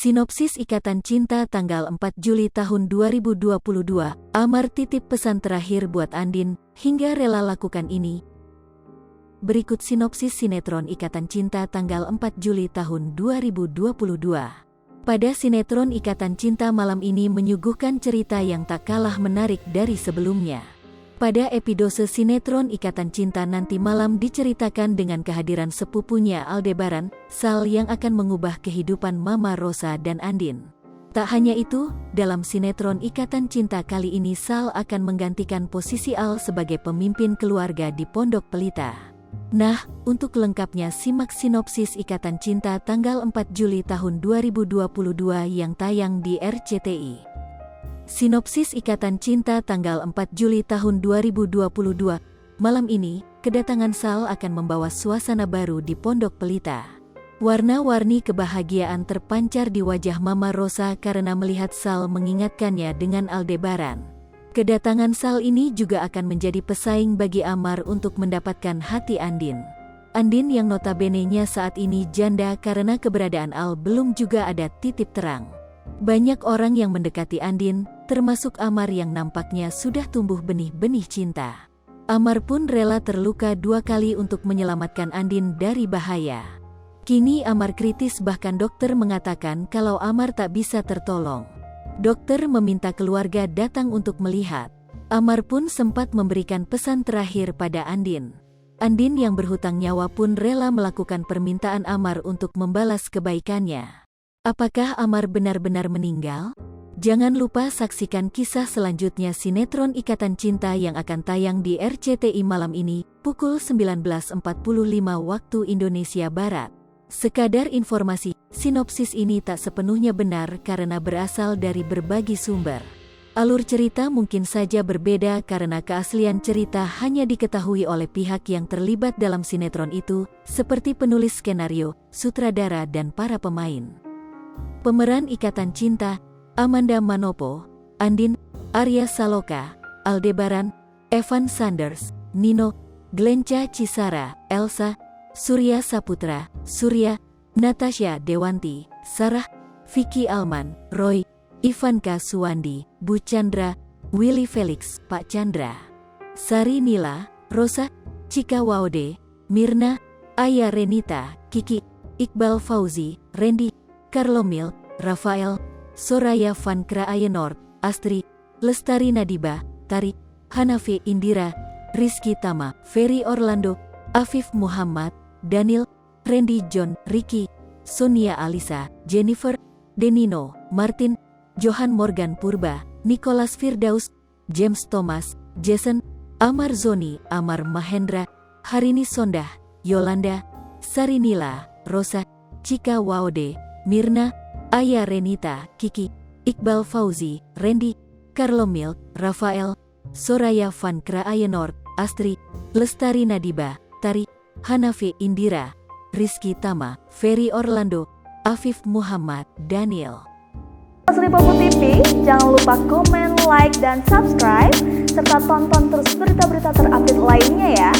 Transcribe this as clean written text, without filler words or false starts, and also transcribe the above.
Sinopsis Ikatan Cinta tanggal 4 Juli tahun 2022, Amar titip pesan terakhir buat Andin, hingga rela lakukan ini. Berikut sinopsis sinetron Ikatan Cinta tanggal 4 Juli tahun 2022. Pada sinetron Ikatan Cinta malam ini menyuguhkan cerita yang tak kalah menarik dari sebelumnya. Pada episode sinetron Ikatan Cinta nanti malam diceritakan dengan kehadiran sepupunya Aldebaran, Sal yang akan mengubah kehidupan Mama Rosa dan Andin. Tak hanya itu, dalam sinetron Ikatan Cinta kali ini Sal akan menggantikan posisi Al sebagai pemimpin keluarga di Pondok Pelita. Nah, untuk lengkapnya simak sinopsis Ikatan Cinta tanggal 4 Juli tahun 2022 yang tayang di RCTI. Sinopsis Ikatan Cinta tanggal 4 Juli tahun 2022. Malam ini, kedatangan Sal akan membawa suasana baru di Pondok Pelita. Warna-warni kebahagiaan terpancar di wajah Mama Rosa karena melihat Sal mengingatkannya dengan Aldebaran. Kedatangan Sal ini juga akan menjadi pesaing bagi Amar untuk mendapatkan hati Andin. Andin yang notabene-nya saat ini janda karena keberadaan Al belum juga ada titik terang. Banyak orang yang mendekati Andin, termasuk Amar yang nampaknya sudah tumbuh benih-benih cinta. Amar pun rela terluka 2 kali untuk menyelamatkan Andin dari bahaya. Kini Amar kritis, bahkan dokter mengatakan kalau Amar tak bisa tertolong. Dokter meminta keluarga datang untuk melihat. Amar pun sempat memberikan pesan terakhir pada Andin. Andin yang berhutang nyawa pun rela melakukan permintaan Amar untuk membalas kebaikannya. Apakah Amar benar-benar meninggal? Jangan lupa saksikan kisah selanjutnya sinetron Ikatan Cinta yang akan tayang di RCTI malam ini, pukul 19.45 waktu Indonesia Barat. Sekadar informasi, sinopsis ini tak sepenuhnya benar karena berasal dari berbagai sumber. Alur cerita mungkin saja berbeda karena keaslian cerita hanya diketahui oleh pihak yang terlibat dalam sinetron itu, seperti penulis skenario, sutradara dan para pemain. Pemeran Ikatan Cinta, Amanda Manopo, Andin, Arya Saloka, Aldebaran, Evan Sanders, Nino, Glenca Cisara, Elsa, Surya Saputra, Surya, Natasha Dewanti, Sarah, Vicky Alman, Roy, Ivanka Suwandi, Bu Chandra, Willy Felix, Pak Chandra, Sari Nila, Rosa, Cika Waude, Mirna, Aya Renita, Kiki, Iqbal Fauzi, Randy, Karlomil, Rafael, Soraya Van Kraayenord, Astri, Lestari Nadiba, Tari, Hanafi Indira, Rizky Tama, Ferry Orlando, Afif Muhammad, Daniel, Randy John, Ricky, Sonia Alisa, Jennifer, Denino, Martin, Johan Morgan Purba, Nicholas Firdaus, James Thomas, Jason, Amar Zoni, Amar Mahendra, Harini Sondah, Yolanda, Sarinila, Rosa, Cika Waude, Mirna, Aya Renita, Kiki, Iqbal Fauzi, Randy, Karlomil, Rafael, Soraya Van Kraayenord, Astri, Lestari Nadiba, Tari, Hanafi Indira, Rizky Tama, Ferry Orlando, Afif Muhammad, Daniel. Liverpool TV, jangan lupa komen, like, dan subscribe, serta tonton terus berita-berita terupdate lainnya ya.